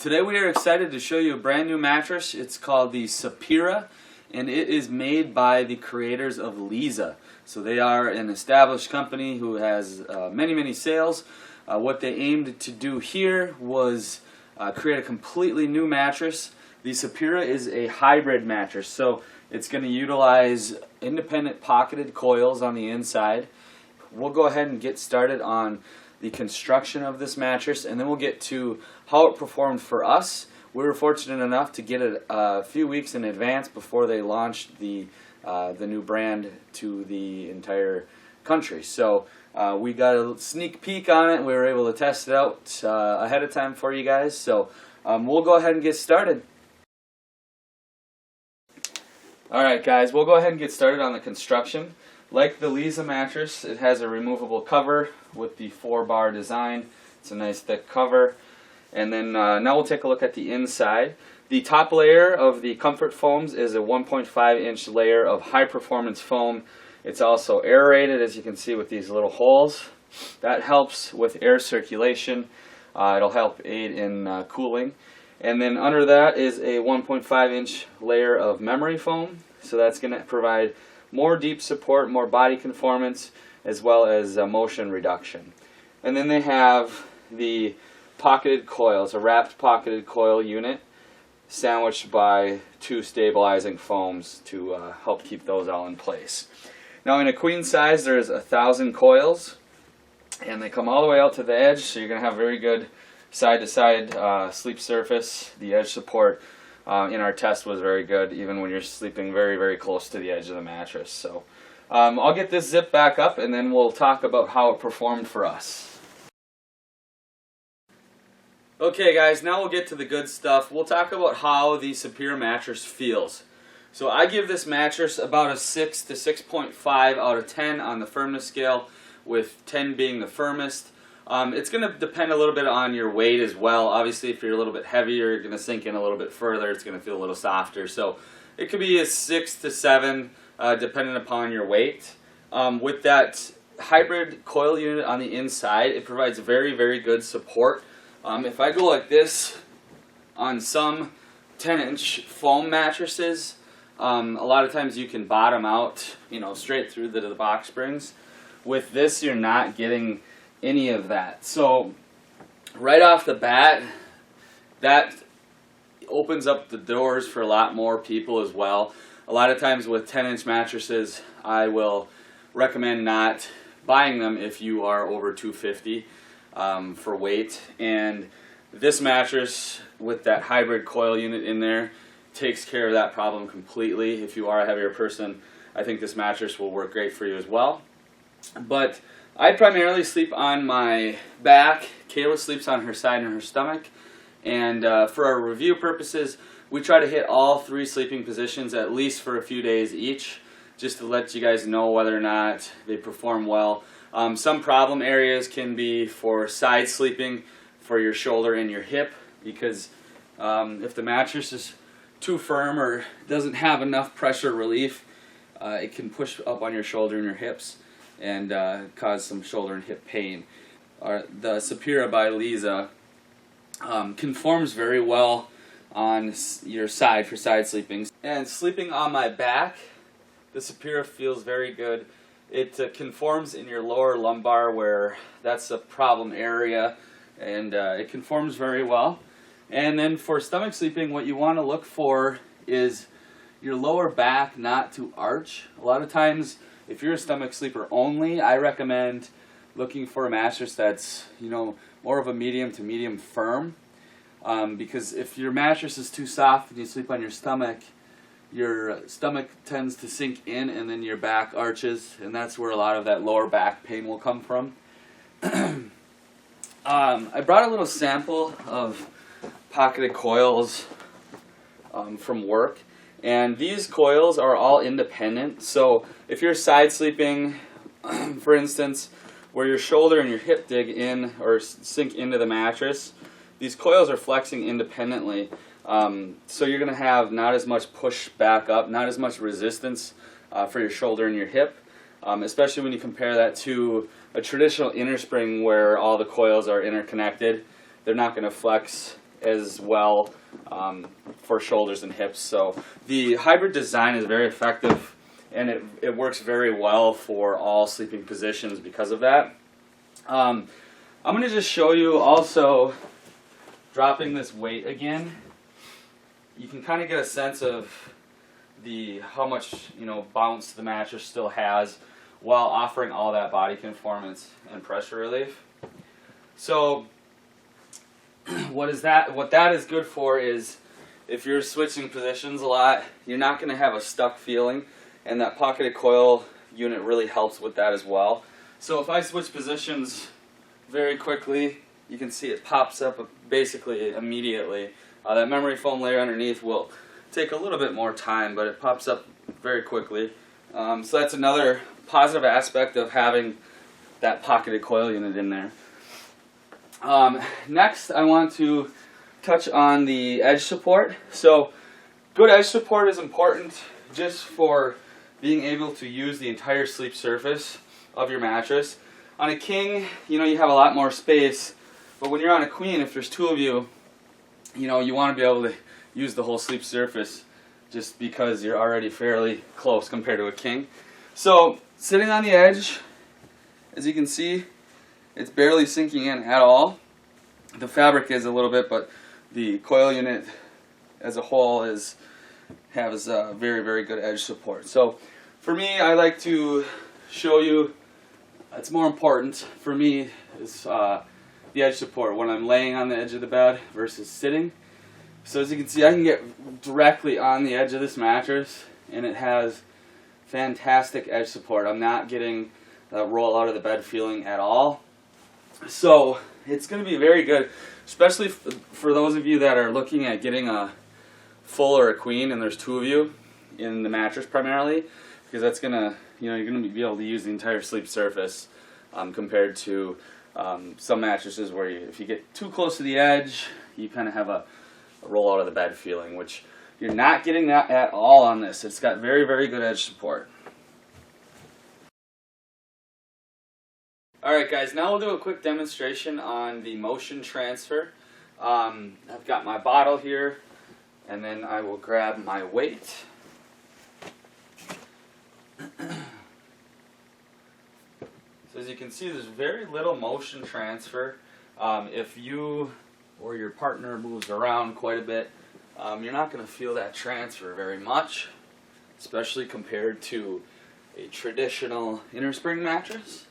Today we are excited to show you a brand new mattress. It's called the Sapira, and it is made by the creators of Leesa. So they are an established company who has many sales. What they aimed to do here was create a completely new mattress. The Sapira is a hybrid mattress, so it's going to utilize independent pocketed coils on the inside. We'll go ahead and get started on the construction of this mattress, and then we'll get to how it performed for us. We were fortunate enough to get it a few weeks in advance before they launched the new brand to the entire country. So we got a sneak peek on it, and we were able to test it out ahead of time for you guys. So we'll go ahead and get started. Alright guys, we'll go ahead and get started on the construction. Like the Leesa mattress, it has a removable cover with the 4-bar design. It's a nice thick cover. And then now we'll take a look at the inside. The top layer of the comfort foams is a 1.5-inch layer of high performance foam. It's also aerated, as you can see, with these little holes. That helps with air circulation. It'll help aid in cooling. And then under that is a 1.5-inch layer of memory foam. So that's going to provide more deep support, more body conformance, as well as motion reduction. And then they have the pocketed coils, a wrapped pocketed coil unit, sandwiched by 2 stabilizing foams to help keep those all in place. Now in a queen size there's 1,000 coils, and they come all the way out to the edge, so you're going to have very good side-to-side sleep surface. The edge support in our test was very good, even when you're sleeping very close to the edge of the mattress. So I'll get this zip back up, and then we'll talk about how it performed for us. Okay guys, now we'll get to the good stuff. We'll talk about how the Sapira mattress feels. So I give this mattress about a 6 to 6.5 out of 10 on the firmness scale, with 10 being the firmest. It's going to depend a little bit on your weight as well. Obviously, if you're a little bit heavier, you're going to sink in a little bit further. It's going to feel a little softer. So it could be a 6 to 7 depending upon your weight. With that hybrid coil unit on the inside, it provides very good support. If I go like this on some 10-inch foam mattresses, a lot of times you can bottom out, straight through the box springs. With this, you're not getting any of that. So right off the bat, that opens up the doors for a lot more people as well. A lot of times with 10-inch mattresses, I will recommend not buying them if you are over 250 for weight. And this mattress with that hybrid coil unit in there takes care of that problem completely. If you are a heavier person, I think this mattress will work great for you as well. But I primarily sleep on my back. Kayla sleeps on her side and her stomach. And for our review purposes, we try to hit all 3 sleeping positions at least for a few days each, just to let you guys know whether or not they perform well. Some problem areas can be for side sleeping, for your shoulder and your hip, because if the mattress is too firm or doesn't have enough pressure relief, it can push up on your shoulder and your hips and cause some shoulder and hip pain. The Sapira by Leesa conforms very well on your side for side sleeping. And sleeping on my back, the Sapira feels very good. It conforms in your lower lumbar, where that's a problem area, and it conforms very well. And then for stomach sleeping, what you want to look for is your lower back not to arch. A lot of times, if you're a stomach sleeper only, I recommend looking for a mattress that's, more of a medium to medium firm. Because if your mattress is too soft and you sleep on your stomach tends to sink in, and then your back arches, and that's where a lot of that lower back pain will come from. I brought a little sample of pocketed coils from work. And these coils are all independent. So if you're side sleeping, for instance, where your shoulder and your hip dig in or sink into the mattress, these coils are flexing independently. So you're going to have not as much push back up, not as much resistance for your shoulder and your hip, especially when you compare that to a traditional inner spring where all the coils are interconnected. They're not going to flex as well for shoulders and hips. So the hybrid design is very effective, and it works very well for all sleeping positions because of that. I'm going to just show you also dropping this weight again. You can kind of get a sense of how much bounce the mattress still has while offering all that body conformance and pressure relief. So what that is good for is if you're switching positions a lot, you're not going to have a stuck feeling, and that pocketed coil unit really helps with that as well. So if I switch positions very quickly, you can see it pops up basically immediately. That memory foam layer underneath will take a little bit more time, but it pops up very quickly. So that's another positive aspect of having that pocketed coil unit in there. Next, I want to touch on the edge support. So good edge support is important just for being able to use the entire sleep surface of your mattress. On a king, you have a lot more space, but when you're on a queen, if there's two of you, you want to be able to use the whole sleep surface just because you're already fairly close compared to a king. So sitting on the edge, as you can see, it's barely sinking in at all. The fabric is a little bit, but the coil unit as a whole has very, very good edge support. So for me, I like to show you, it's more important for me is the edge support when I'm laying on the edge of the bed versus sitting. So as you can see, I can get directly on the edge of this mattress, and it has fantastic edge support. I'm not getting the roll out of the bed feeling at all. So it's going to be very good, especially for those of you that are looking at getting a full or a queen, and there's two of you in the mattress primarily, because that's going to, you're going to be able to use the entire sleep surface compared to some mattresses where if you get too close to the edge, you kind of have a roll out of the bed feeling, which you're not getting that at all on this. It's got very, very good edge support. Alright guys, now we'll do a quick demonstration on the motion transfer. I've got my bottle here, and then I will grab my weight. So as you can see, there's very little motion transfer. If you or your partner moves around quite a bit, you're not going to feel that transfer very much, especially compared to a traditional inner spring mattress.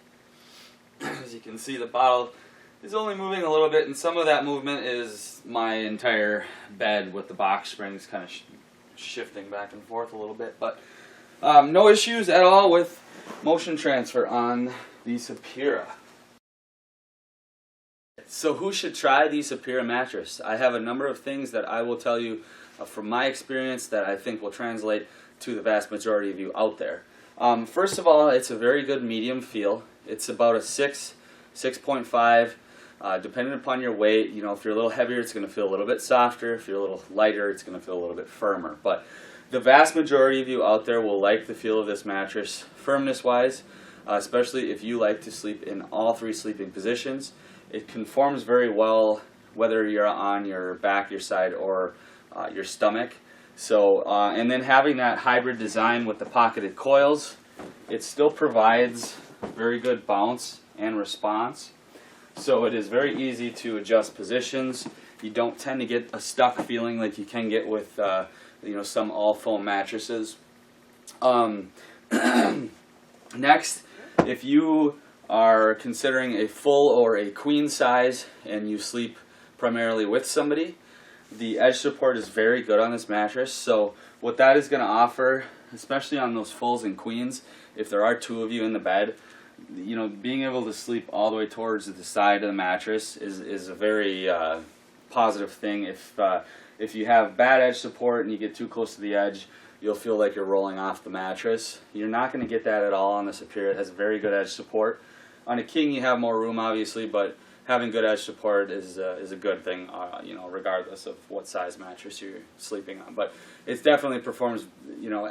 As you can see, the bottle is only moving a little bit, and some of that movement is my entire bed with the box springs kind of shifting back and forth a little bit. But no issues at all with motion transfer on the Sapira. So who should try the Sapira mattress? I have a number of things that I will tell you from my experience that I think will translate to the vast majority of you out there. First of all, it's a very good medium feel. It's about a 6, 6.5, depending upon your weight. If you're a little heavier, it's going to feel a little bit softer. If you're a little lighter, it's going to feel a little bit firmer. But the vast majority of you out there will like the feel of this mattress, firmness-wise, especially if you like to sleep in all three sleeping positions. It conforms very well whether you're on your back, your side, or your stomach. So, and then having that hybrid design with the pocketed coils, it still provides very good bounce and response. So it is very easy to adjust positions. You don't tend to get a stuck feeling like you can get with some all foam mattresses. Next, if you are considering a full or a queen size and you sleep primarily with somebody, the edge support is very good on this mattress. So what that is going to offer, especially on those fulls and queens, if there are two of you in the bed, being able to sleep all the way towards the side of the mattress is a very positive thing. If you have bad edge support and you get too close to the edge, you'll feel like you're rolling off the mattress. You're not going to get that at all on the Sapira. It has very good edge support. On a king, you have more room, obviously, but having good edge support is a good thing, regardless of what size mattress you're sleeping on. But it definitely performs,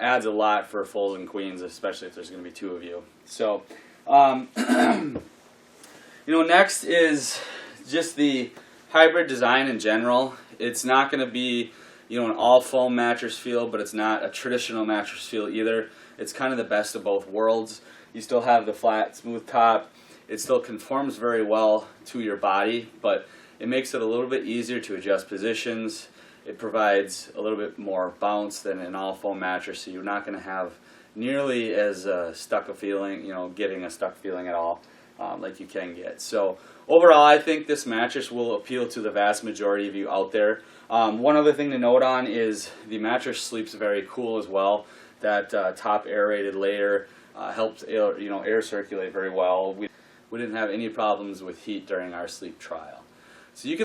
adds a lot for fulls and queens, especially if there's going to be two of you. So, next is just the hybrid design in general. It's not going to be, you know, an all foam mattress feel, but it's not a traditional mattress feel either. It's kind of the best of both worlds. You still have the flat, smooth top. It still conforms very well to your body, but it makes it a little bit easier to adjust positions. It provides a little bit more bounce than an all foam mattress, so you're not going to have nearly as stuck a feeling, you know, getting a stuck feeling at all like you can get. So overall, I think this mattress will appeal to the vast majority of you out there. One other thing to note on is the mattress sleeps very cool as well. That top aerated layer helps air circulate very well. We didn't have any problems with heat during our sleep trial. So you can